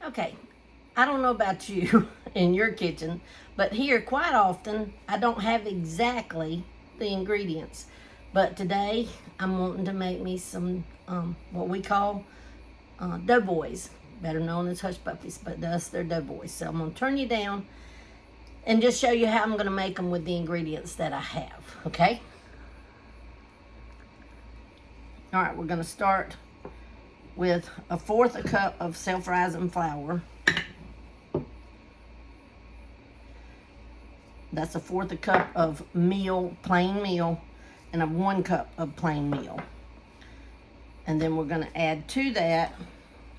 Okay, I don't know about you in your kitchen, but here quite often I don't have exactly the ingredients. But today I'm wanting to make me some what we call doughboys, better known as hush puppies, but to us they're doughboys. So I'm gonna turn you down and just show you how I'm gonna make them with the ingredients that I have, okay? All right, we're gonna start with 1/4 cup of self-rising flour. That's 1/4 cup of meal, plain meal, and 1 cup of plain meal. And then we're gonna add to that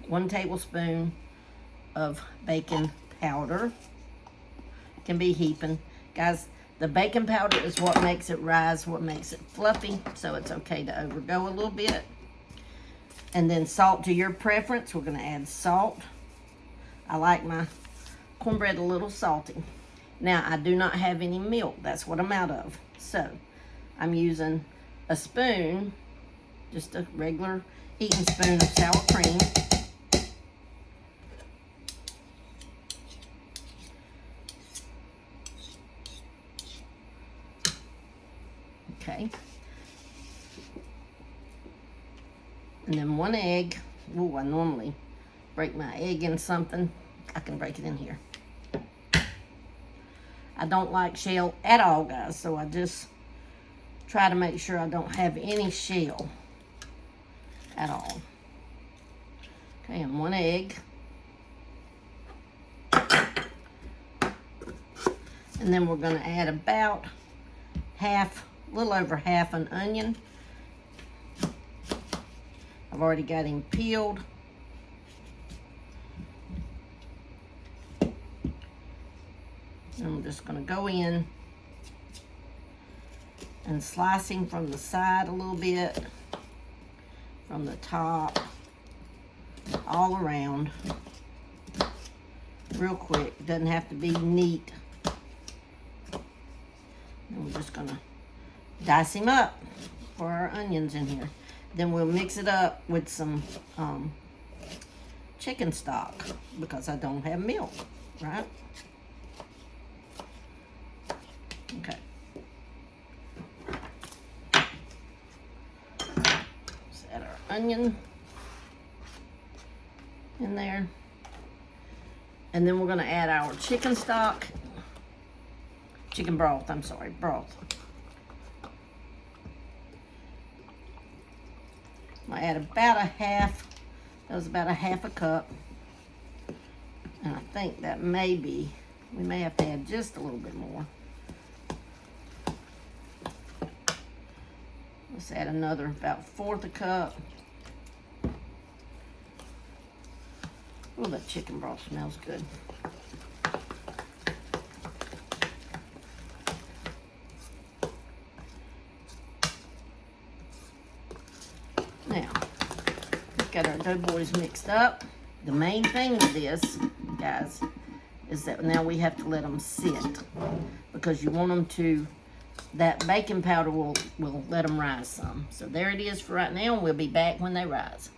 1 tablespoon of baking powder. It can be heaping. Guys, the baking powder is what makes it rise, what makes it fluffy, so it's okay to overgo a little bit. And then salt to your preference. We're gonna add salt. I like my cornbread a little salty. Now, I do not have any milk. That's what I'm out of. So, I'm using a spoon, just a regular eating spoon of sour cream. Okay. And then 1 egg. Ooh, I normally break my egg in something. I can break it in here. I don't like shell at all, guys, so I just try to make sure I don't have any shell at all. Okay, and 1 egg. And then we're gonna add about a little over half an onion. I've already got him peeled. And I'm just gonna go in and slice him from the side a little bit, from the top, all around, real quick. It doesn't have to be neat. And we're just gonna dice him up for our onions in here. Then we'll mix it up with some chicken stock because I don't have milk, right? Okay. Let's add our onion in there. And then we're gonna add our chicken stock. Chicken broth, I'm sorry, broth. I add about that was about a 1/2 cup. And I think that we may have to add just a little bit more. Let's add another about 1/4 cup. Oh, that chicken broth smells good. Now, we've got our doughboys mixed up. The main thing with this, guys, is that now we have to let them sit because you want them to, that baking powder will let them rise some. So there it is for right now, and we'll be back when they rise.